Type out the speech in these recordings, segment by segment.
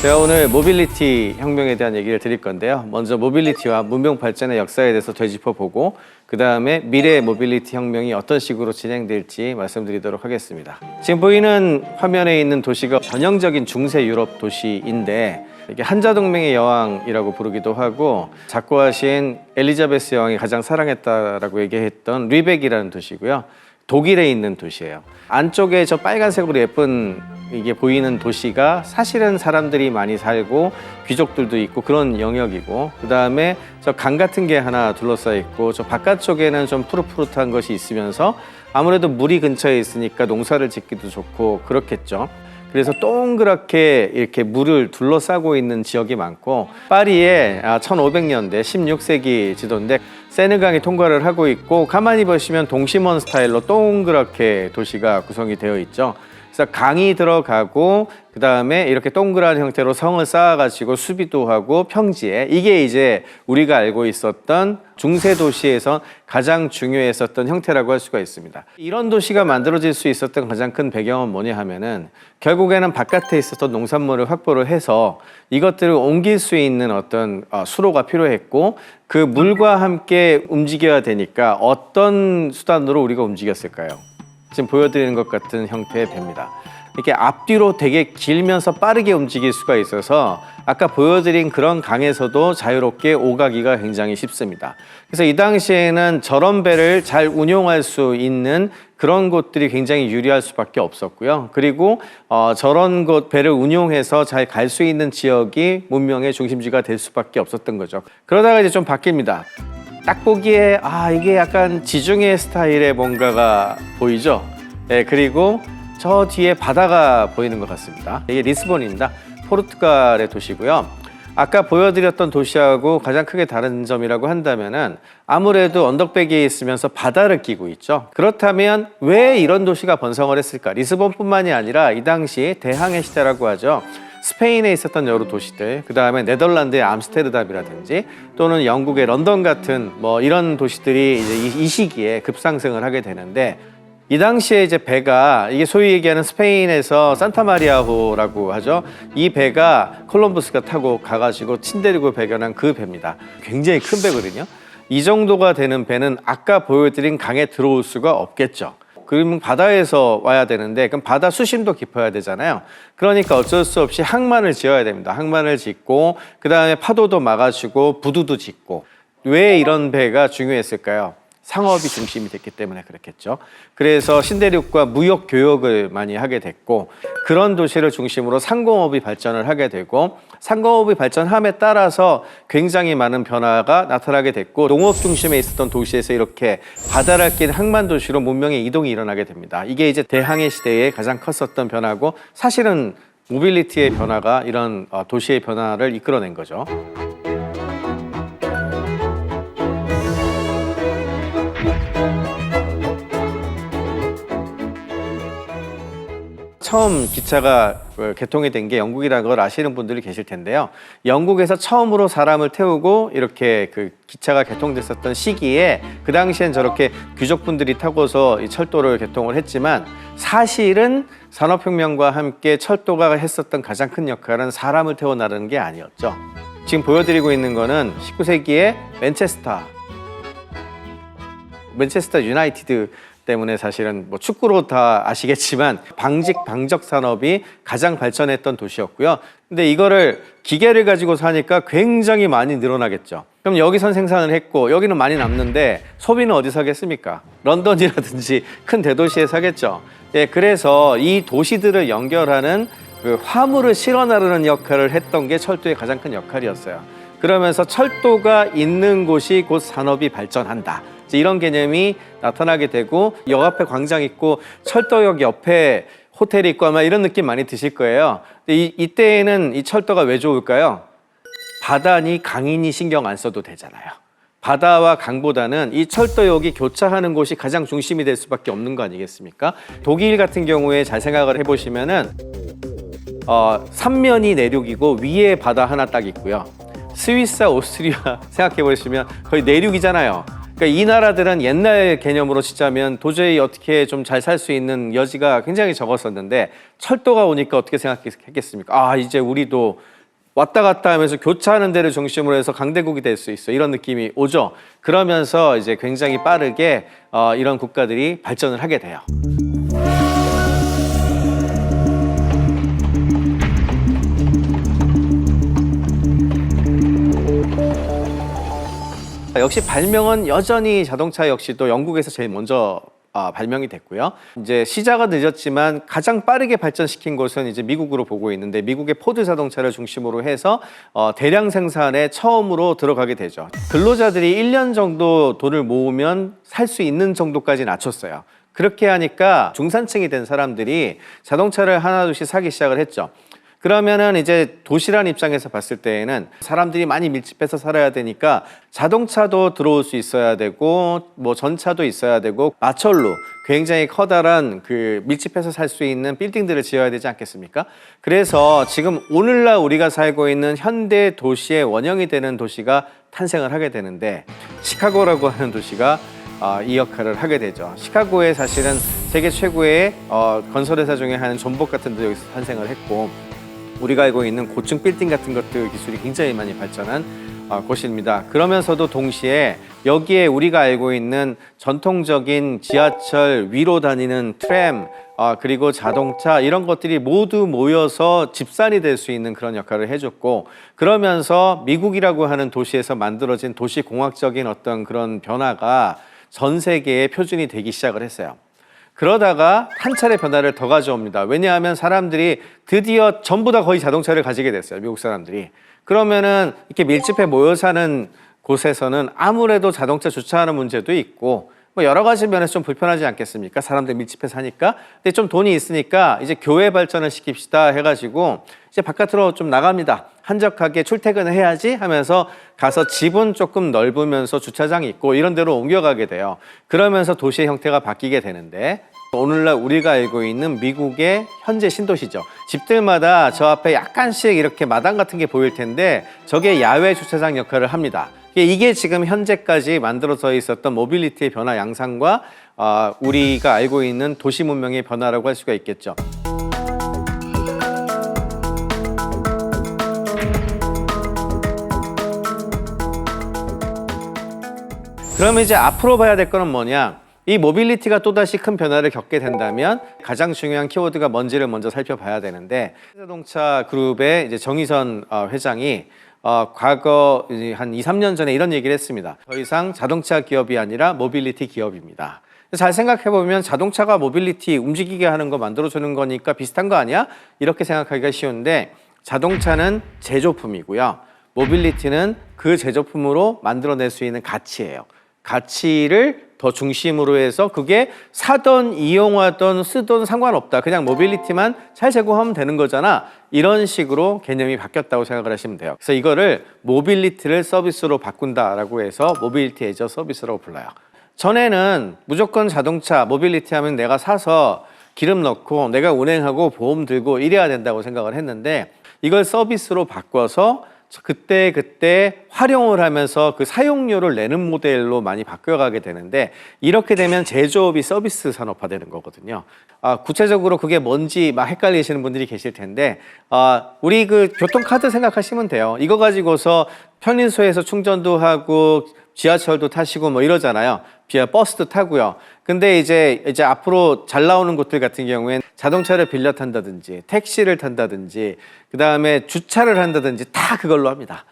제가 오늘 모빌리티 혁명에 대한 얘기를 드릴 건데요. 먼저 모빌리티와 문명 발전의 역사에 대해서 되짚어보고 그 다음에 미래의 모빌리티 혁명이 어떤 식으로 진행될지 말씀드리도록 하겠습니다. 지금 보이는 화면에 있는 도시가 전형적인 중세 유럽 도시인데 이게 한자동맹의 여왕이라고 부르기도 하고 작고하신 엘리자베스 여왕이 가장 사랑했다라고 얘기했던 리벡이라는 도시고요. 독일에 있는 도시예요. 안쪽에 저 빨간색으로 예쁜 이게 보이는 도시가 사실은 사람들이 많이 살고 귀족들도 있고 그런 영역이고, 그 다음에 저 강 같은 게 하나 둘러싸여 있고 저 바깥쪽에는 좀 푸릇푸릇한 것이 있으면서 아무래도 물이 근처에 있으니까 농사를 짓기도 좋고 그렇겠죠. 그래서 동그랗게 이렇게 물을 둘러싸고 있는 지역이 많고, 파리의 1500년대 16세기 지도인데 세느강이 통과를 하고 있고, 가만히 보시면 동심원 스타일로 동그랗게 도시가 구성이 되어 있죠. 그래서 강이 들어가고 그 다음에 이렇게 동그란 형태로 성을 쌓아가지고 수비도 하고 평지에, 이게 이제 우리가 알고 있었던 중세 도시에서 가장 중요했었던 형태라고 할 수가 있습니다. 이런 도시가 만들어질 수 있었던 가장 큰 배경은 뭐냐 하면은 결국에는 바깥에 있었던 농산물을 확보를 해서 이것들을 옮길 수 있는 어떤 수로가 필요했고, 그 물과 함께 움직여야 되니까 어떤 수단으로 우리가 움직였을까요? 지금 보여드리는 것 같은 형태의 배입니다. 이렇게 앞뒤로 되게 길면서 빠르게 움직일 수가 있어서 아까 보여드린 그런 강에서도 자유롭게 오가기가 굉장히 쉽습니다. 그래서 이 당시에는 저런 배를 잘 운용할 수 있는 그런 곳들이 굉장히 유리할 수밖에 없었고요. 그리고 저런 곳 배를 운용해서 잘 갈 수 있는 지역이 문명의 중심지가 될 수밖에 없었던 거죠. 그러다가 이제 좀 바뀝니다. 딱 보기에 이게 약간 지중해 스타일의 뭔가가 보이죠? 네, 그리고 저 뒤에 바다가 보이는 것 같습니다. 이게 리스본입니다. 포르투갈의 도시고요. 아까 보여드렸던 도시하고 가장 크게 다른 점이라고 한다면은 아무래도 언덕배기에 있으면서 바다를 끼고 있죠. 그렇다면 왜 이런 도시가 번성을 했을까? 리스본뿐만이 아니라 이 당시 대항해 시대라고 하죠. 스페인에 있었던 여러 도시들, 그 다음에 네덜란드의 암스테르담이라든지 또는 영국의 런던 같은 이런 도시들이 이제 이 시기에 급상승을 하게 되는데, 이 당시에 이제 배가, 이게 소위 얘기하는 스페인에서 산타마리아호라고 하죠. 이 배가 콜럼버스가 타고 가가지고 친데리고 배견한 그 배입니다. 굉장히 큰 배거든요. 이 정도가 되는 배는 아까 보여드린 강에 들어올 수가 없겠죠. 그러면 바다에서 와야 되는데, 그럼 바다 수심도 깊어야 되잖아요. 그러니까 어쩔 수 없이 항만을 지어야 됩니다. 항만을 짓고 그 다음에 파도도 막아주고 부두도 짓고. 왜 이런 배가 중요했을까요? 상업이 중심이 됐기 때문에 그렇겠죠. 그래서 신대륙과 무역 교역을 많이 하게 됐고, 그런 도시를 중심으로 상공업이 발전을 하게 되고, 상공업이 발전함에 따라서 굉장히 많은 변화가 나타나게 됐고, 농업 중심에 있었던 도시에서 이렇게 바다를 낀 항만 도시로 문명의 이동이 일어나게 됩니다. 이게 이제 대항해 시대에 가장 컸었던 변화고, 사실은 모빌리티의 변화가 이런 도시의 변화를 이끌어낸 거죠. 처음 기차가 개통이 된 게 영국이라는 걸 아시는 분들이 계실 텐데요. 영국에서 처음으로 사람을 태우고 이렇게 그 기차가 개통됐었던 시기에, 그 당시엔 저렇게 귀족분들이 타고서 이 철도를 개통을 했지만, 사실은 산업혁명과 함께 철도가 했었던 가장 큰 역할은 사람을 태워 나르는 게 아니었죠. 지금 보여드리고 있는 거는 19세기의 맨체스터 유나이티드 때문에, 사실은 축구로 다 아시겠지만 방적 산업이 가장 발전했던 도시였고요. 근데 이거를 기계를 가지고 사니까 굉장히 많이 늘어나겠죠. 그럼 여기선 생산을 했고 여기는 많이 남는데 소비는 어디서 하겠습니까? 런던이라든지 큰 대도시에 사겠죠. 예, 그래서 이 도시들을 연결하는 그 화물을 실어 나르는 역할을 했던 게 철도의 가장 큰 역할이었어요. 그러면서 철도가 있는 곳이 곧 산업이 발전한다. 이런 개념이 나타나게 되고, 역 앞에 광장 있고 철도역 옆에 호텔이 있고 아마 이런 느낌 많이 드실 거예요. 근데 이때에는 이 철도가 왜 좋을까요? 바다니 강이니 신경 안 써도 되잖아요. 바다와 강보다는 이 철도역이 교차하는 곳이 가장 중심이 될 수밖에 없는 거 아니겠습니까? 독일 같은 경우에 잘 생각을 해보시면은 삼면이 내륙이고 위에 바다 하나 딱 있고요. 스위스와 오스트리아 생각해 보시면 거의 내륙이잖아요. 그러니까 이 나라들은 옛날 개념으로 치자면 도저히 어떻게 좀 잘 살 수 있는 여지가 굉장히 적었었는데 철도가 오니까 어떻게 생각했겠습니까? 아, 이제 우리도 왔다 갔다 하면서 교차하는 데를 중심으로 해서 강대국이 될 수 있어. 이런 느낌이 오죠. 그러면서 이제 굉장히 빠르게 이런 국가들이 발전을 하게 돼요. 역시 발명은 여전히 자동차 역시도 영국에서 제일 먼저 발명이 됐고요. 이제 시작은 늦었지만 가장 빠르게 발전시킨 곳은 이제 미국으로 보고 있는데 미국의 포드 자동차를 중심으로 해서 대량 생산에 처음으로 들어가게 되죠. 근로자들이 1년 정도 돈을 모으면 살 수 있는 정도까지 낮췄어요. 그렇게 하니까 중산층이 된 사람들이 자동차를 하나둘씩 사기 시작을 했죠. 그러면은 이제 도시란 입장에서 봤을 때에는 사람들이 많이 밀집해서 살아야 되니까 자동차도 들어올 수 있어야 되고 뭐 전차도 있어야 되고 마철로 굉장히 커다란 그 밀집해서 살 수 있는 빌딩들을 지어야 되지 않겠습니까? 그래서 지금 오늘날 우리가 살고 있는 현대 도시의 원형이 되는 도시가 탄생을 하게 되는데 시카고라고 하는 도시가 이 역할을 하게 되죠. 시카고에 사실은 세계 최고의 건설회사 중에 하나인 존복 같은 데도 여기서 탄생을 했고 우리가 알고 있는 고층 빌딩 같은 것들 기술이 굉장히 많이 발전한 곳입니다. 그러면서도 동시에 여기에 우리가 알고 있는 전통적인 지하철 위로 다니는 트램 그리고 자동차 이런 것들이 모두 모여서 집산이 될 수 있는 그런 역할을 해줬고 그러면서 미국이라고 하는 도시에서 만들어진 도시공학적인 어떤 그런 변화가 전 세계의 표준이 되기 시작을 했어요. 그러다가 한 차례 변화를 더 가져옵니다. 왜냐하면 사람들이 드디어 전부 다 거의 자동차를 가지게 됐어요. 미국 사람들이. 그러면은 이렇게 밀집해 모여 사는 곳에서는 아무래도 자동차 주차하는 문제도 있고 뭐 여러 가지 면에서 좀 불편하지 않겠습니까? 사람들 밀집해 사니까. 근데 좀 돈이 있으니까 이제 교회 발전을 시킵시다 해가지고 이제 바깥으로 좀 나갑니다. 한적하게 출퇴근을 해야지 하면서 가서 집은 조금 넓으면서 주차장이 있고 이런 데로 옮겨가게 돼요. 그러면서 도시의 형태가 바뀌게 되는데 오늘날 우리가 알고 있는 미국의 현재 신도시죠. 집들마다 저 앞에 약간씩 이렇게 마당 같은 게 보일 텐데 저게 야외 주차장 역할을 합니다. 이게 지금 현재까지 만들어져 있었던 모빌리티의 변화 양상과 우리가 알고 있는 도시 문명의 변화라고 할 수가 있겠죠. 그러면 이제 앞으로 봐야 될 거는 뭐냐? 이 모빌리티가 또다시 큰 변화를 겪게 된다면 가장 중요한 키워드가 뭔지를 먼저 살펴봐야 되는데 자동차 그룹의 이제 정의선 회장이 과거 한 2, 3년 전에 이런 얘기를 했습니다. 더 이상 자동차 기업이 아니라 모빌리티 기업입니다. 잘 생각해보면 자동차가 모빌리티 움직이게 하는 거 만들어주는 거니까 비슷한 거 아니야? 이렇게 생각하기가 쉬운데 자동차는 제조품이고요. 모빌리티는 그 제조품으로 만들어낼 수 있는 가치예요. 가치를 더 중심으로 해서 그게 사던 이용하던 쓰던 상관없다. 그냥 모빌리티만 잘 제공하면 되는 거잖아. 이런 식으로 개념이 바뀌었다고 생각을 하시면 돼요. 그래서 이거를 모빌리티를 서비스로 바꾼다라고 해서 모빌리티 애저 서비스라고 불러요. 전에는 무조건 자동차 모빌리티 하면 내가 사서 기름 넣고 내가 운행하고 보험 들고 이래야 된다고 생각을 했는데 이걸 서비스로 바꿔서 그때 활용을 하면서 그 사용료를 내는 모델로 많이 바뀌어가게 되는데 이렇게 되면 제조업이 서비스 산업화되는 거거든요. 구체적으로 그게 뭔지 막 헷갈리시는 분들이 계실 텐데 우리 그 교통카드 생각하시면 돼요. 이거 가지고서 편의소에서 충전도 하고 지하철도 타시고 뭐 이러잖아요. 버스도 타고요. 근데 이제 앞으로 잘 나오는 곳들 같은 경우엔 자동차를 빌려 탄다든지 택시를 탄다든지 그다음에 주차를 한다든지 다 그걸로 합니다.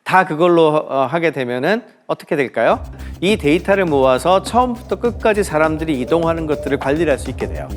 다 그걸로 하게 되면은 어떻게 될까요? 이 데이터를 모아서 처음부터 끝까지 사람들이 이동하는 것들을 관리를 할 수 있게 돼요.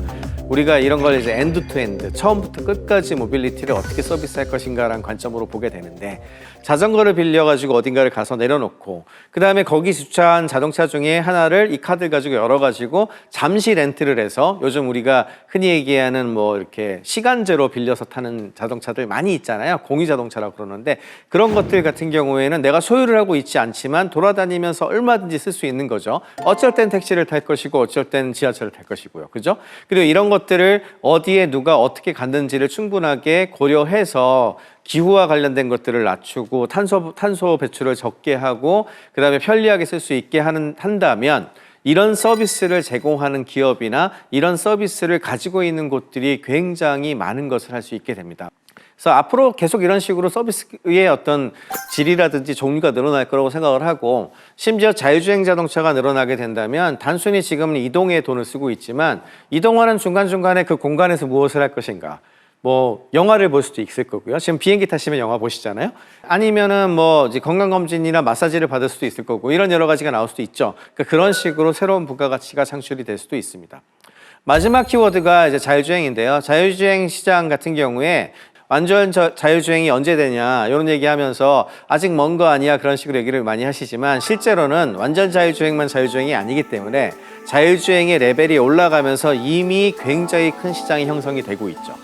우리가 이런 걸 이제 엔드 투 엔드, 처음부터 끝까지 모빌리티를 어떻게 서비스할 것인가라는 관점으로 보게 되는데 자전거를 빌려가지고 어딘가를 가서 내려놓고 그 다음에 거기 주차한 자동차 중에 하나를 이 카드를 가지고 열어가지고 잠시 렌트를 해서 요즘 우리가 흔히 얘기하는 뭐 이렇게 시간제로 빌려서 타는 자동차들 많이 있잖아요. 공유자동차라고 그러는데 그런 것들 같은 경우에는 내가 소유를 하고 있지 않지만 돌아다니면서 얼마든지 쓸 수 있는 거죠. 어쩔 땐 택시를 탈 것이고 어쩔 땐 지하철을 탈 것이고요. 그죠? 그리고 이런 것들을 어디에 누가 어떻게 갔는지를 충분하게 고려해서 기후와 관련된 것들을 낮추고 탄소 배출을 적게 하고 그다음에 편리하게 쓸 수 있게 한다면 이런 서비스를 제공하는 기업이나 이런 서비스를 가지고 있는 곳들이 굉장히 많은 것을 할 수 있게 됩니다. 그래서 앞으로 계속 이런 식으로 서비스의 어떤 질이라든지 종류가 늘어날 거라고 생각을 하고 심지어 자율주행 자동차가 늘어나게 된다면 단순히 지금은 이동에 돈을 쓰고 있지만 이동하는 중간중간에 그 공간에서 무엇을 할 것인가 뭐 영화를 볼 수도 있을 거고요. 지금 비행기 타시면 영화 보시잖아요. 아니면은 뭐 이제 건강검진이나 마사지를 받을 수도 있을 거고 이런 여러 가지가 나올 수도 있죠. 그러니까 그런 식으로 새로운 부가가치가 창출이 될 수도 있습니다. 마지막 키워드가 이제 자율주행인데요. 자율주행 시장 같은 경우에 완전 자율주행이 언제 되냐 이런 얘기하면서 아직 먼 거 아니야 그런 식으로 얘기를 많이 하시지만 실제로는 완전 자율주행만 자율주행이 아니기 때문에 자율주행의 레벨이 올라가면서 이미 굉장히 큰 시장이 형성이 되고 있죠.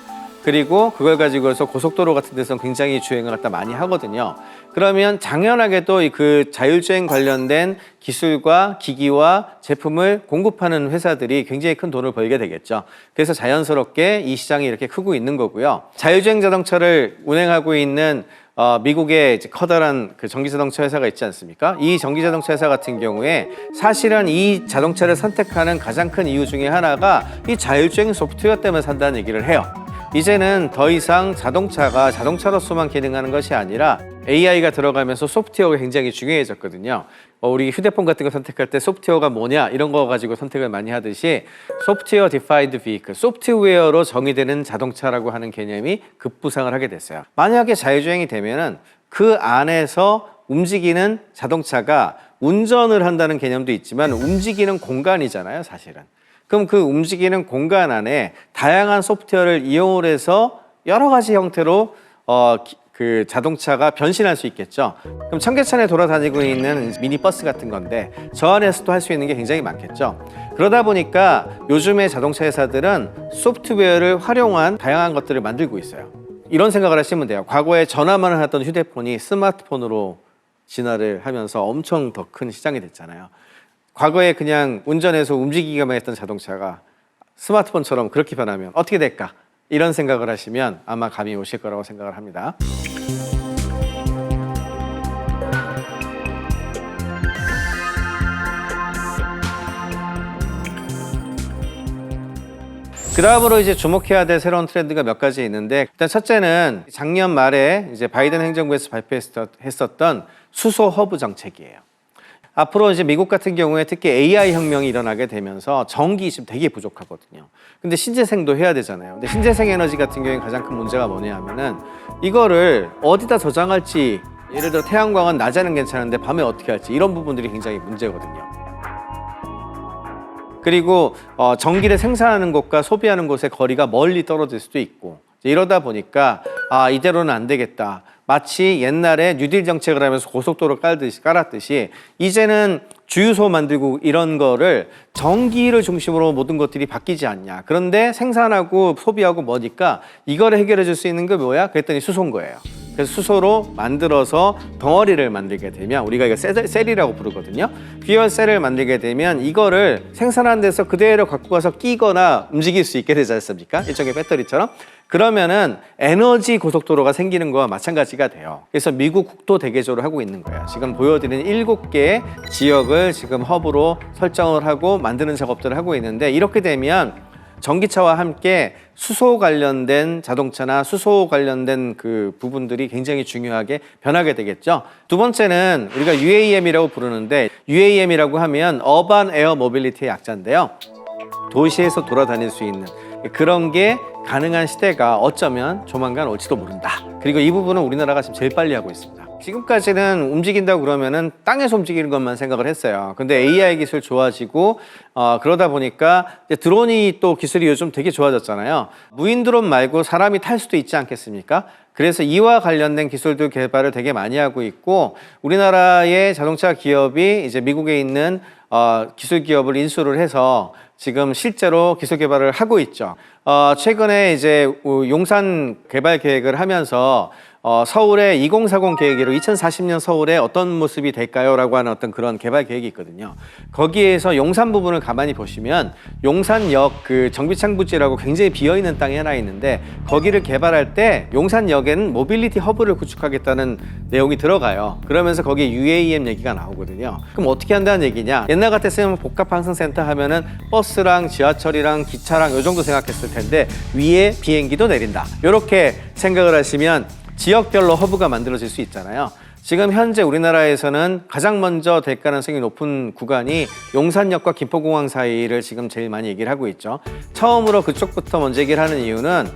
그리고 그걸 가지고서 고속도로 같은 데서 굉장히 주행을 갖다 많이 하거든요. 그러면 당연하게도 그 자율주행 관련된 기술과 기기와 제품을 공급하는 회사들이 굉장히 큰 돈을 벌게 되겠죠. 그래서 자연스럽게 이 시장이 이렇게 크고 있는 거고요. 자율주행 자동차를 운행하고 있는 미국의 이제 커다란 그 전기자동차 회사가 있지 않습니까? 이 전기자동차 회사 같은 경우에 사실은 이 자동차를 선택하는 가장 큰 이유 중에 하나가 이 자율주행 소프트웨어 때문에 산다는 얘기를 해요. 이제는 더 이상 자동차가 자동차로서만 기능하는 것이 아니라 AI가 들어가면서 소프트웨어가 굉장히 중요해졌거든요. 우리 휴대폰 같은 거 선택할 때 소프트웨어가 뭐냐 이런 거 가지고 선택을 많이 하듯이 소프트웨어 디파인드 비클, 소프트웨어로 정의되는 자동차라고 하는 개념이 급부상을 하게 됐어요. 만약에 자율주행이 되면은 그 안에서 움직이는 자동차가 운전을 한다는 개념도 있지만 움직이는 공간이잖아요, 사실은. 그럼 그 움직이는 공간 안에 다양한 소프트웨어를 이용을 해서 여러 가지 형태로 그 자동차가 변신할 수 있겠죠. 그럼 청계천에 돌아다니고 있는 미니버스 같은 건데 저 안에서도 할 수 있는 게 굉장히 많겠죠. 그러다 보니까 요즘의 자동차 회사들은 소프트웨어를 활용한 다양한 것들을 만들고 있어요. 이런 생각을 하시면 돼요. 과거에 전화만 하던 휴대폰이 스마트폰으로 진화를 하면서 엄청 더 큰 시장이 됐잖아요. 과거에 그냥 운전해서 움직이기만 했던 자동차가 스마트폰처럼 그렇게 변하면 어떻게 될까? 이런 생각을 하시면 아마 감이 오실 거라고 생각을 합니다. 그 다음으로 이제 주목해야 될 새로운 트렌드가 몇 가지 있는데 일단 첫째는 작년 말에 이제 바이든 행정부에서 발표했었던 수소 허브 정책이에요. 앞으로 이제 미국 같은 경우에 특히 AI 혁명이 일어나게 되면서 전기 지금 되게 부족하거든요. 근데 신재생도 해야 되잖아요. 근데 신재생 에너지 같은 경우에 가장 큰 문제가 뭐냐 하면은 이거를 어디다 저장할지 예를 들어 태양광은 낮에는 괜찮은데 밤에 어떻게 할지 이런 부분들이 굉장히 문제거든요. 그리고 전기를 생산하는 곳과 소비하는 곳의 거리가 멀리 떨어질 수도 있고 이러다 보니까 이대로는 안 되겠다. 마치 옛날에 뉴딜 정책을 하면서 고속도로 깔았듯이 이제는 주유소 만들고 이런 거를 전기를 중심으로 모든 것들이 바뀌지 않냐. 그런데 생산하고 소비하고 뭐니까 이거를 해결해 줄 수 있는 게 뭐야? 그랬더니 수소인 거예요. 그래서 수소로 만들어서 덩어리를 만들게 되면 우리가 이거 셀이라고 부르거든요. 퓨얼 셀을 만들게 되면 이거를 생산하는 데서 그대로 갖고 가서 끼거나 움직일 수 있게 되지 않습니까? 일종의 배터리처럼. 그러면은 에너지 고속도로가 생기는 거와 마찬가지가 돼요. 그래서 미국 국토 대개조를 하고 있는 거예요. 지금 보여드리는 7개의 지역을 지금 허브로 설정을 하고 만드는 작업들을 하고 있는데 이렇게 되면 전기차와 함께 수소 관련된 자동차나 수소 관련된 그 부분들이 굉장히 중요하게 변하게 되겠죠. 두 번째는 우리가 UAM이라고 부르는데 UAM이라고 하면 어반 에어 모빌리티의 약자인데요. 도시에서 돌아다닐 수 있는 그런 게 가능한 시대가 어쩌면 조만간 올지도 모른다. 그리고 이 부분은 우리나라가 지금 제일 빨리 하고 있습니다. 지금까지는 움직인다고 그러면은 땅에서 움직이는 것만 생각을 했어요. 근데 AI 기술 좋아지고 그러다 보니까 이제 드론이 또 기술이 요즘 되게 좋아졌잖아요. 무인 드론 말고 사람이 탈 수도 있지 않겠습니까? 그래서 이와 관련된 기술도 개발을 되게 많이 하고 있고 우리나라의 자동차 기업이 이제 미국에 있는 기술 기업을 인수를 해서 지금 실제로 기술 개발을 하고 있죠. 최근에 이제 용산 개발 계획을 하면서 서울의 2040 계획으로 2040년 서울에 어떤 모습이 될까요? 라고 하는 어떤 그런 개발 계획이 있거든요. 거기에서 용산 부분을 가만히 보시면 용산역 그 정비창부지라고 굉장히 비어있는 땅이 하나 있는데 거기를 개발할 때 용산역에는 모빌리티 허브를 구축하겠다는 내용이 들어가요. 그러면서 거기에 UAM 얘기가 나오거든요. 그럼 어떻게 한다는 얘기냐? 옛날 같았으면 복합항승센터 하면은 버스랑 지하철이랑 기차랑 요 정도 생각했을 텐데 위에 비행기도 내린다. 이렇게 생각을 하시면 지역별로 허브가 만들어질 수 있잖아요. 지금 현재 우리나라에서는 가장 먼저 될 가능성이 높은 구간이 용산역과 김포공항 사이를 지금 제일 많이 얘기를 하고 있죠. 처음으로 그쪽부터 먼저 얘기를 하는 이유는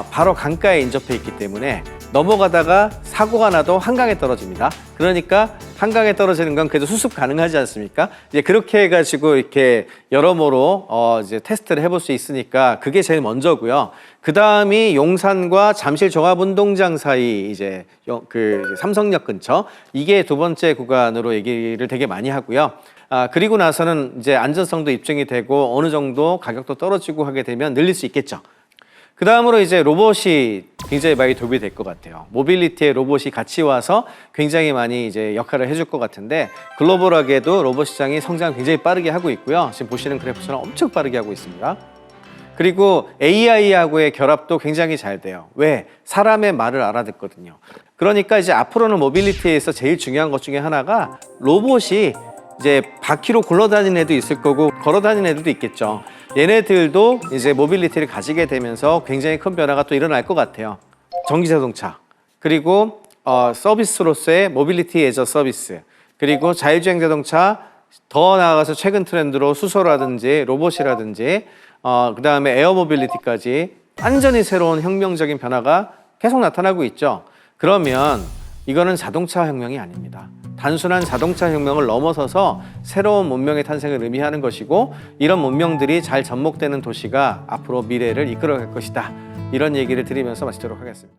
바로 강가에 인접해 있기 때문에 넘어가다가 사고가 나도 한강에 떨어집니다. 그러니까 한강에 떨어지는 건 그래도 수습 가능하지 않습니까? 이제 그렇게 해가지고 이렇게 여러모로 이제 테스트를 해볼 수 있으니까 그게 제일 먼저고요. 그 다음이 용산과 잠실 종합운동장 사이 이제 그 삼성역 근처 이게 두 번째 구간으로 얘기를 되게 많이 하고요. 그리고 나서는 이제 안전성도 입증이 되고 어느 정도 가격도 떨어지고 하게 되면 늘릴 수 있겠죠. 그 다음으로 이제 로봇이 굉장히 많이 도움이 될 것 같아요. 모빌리티에 로봇이 같이 와서 굉장히 많이 이제 역할을 해줄 것 같은데 글로벌하게도 로봇 시장이 성장 굉장히 빠르게 하고 있고요. 지금 보시는 그래프처럼 엄청 빠르게 하고 있습니다. 그리고 AI하고의 결합도 굉장히 잘 돼요. 왜? 사람의 말을 알아듣거든요. 그러니까 이제 앞으로는 모빌리티에서 제일 중요한 것 중에 하나가 로봇이 이제 바퀴로 굴러다니는 애도 있을 거고 걸어다니는 애들도 있겠죠. 얘네들도 이제 모빌리티를 가지게 되면서 굉장히 큰 변화가 또 일어날 것 같아요. 전기자동차, 그리고 서비스로서의 모빌리티 애저 서비스, 그리고 자율주행 자동차, 더 나아가서 최근 트렌드로 수소라든지 로봇이라든지 그 다음에 에어 모빌리티까지 완전히 새로운 혁명적인 변화가 계속 나타나고 있죠. 그러면 이거는 자동차 혁명이 아닙니다. 단순한 자동차 혁명을 넘어서서 새로운 문명의 탄생을 의미하는 것이고 이런 문명들이 잘 접목되는 도시가 앞으로 미래를 이끌어갈 것이다. 이런 얘기를 드리면서 마치도록 하겠습니다.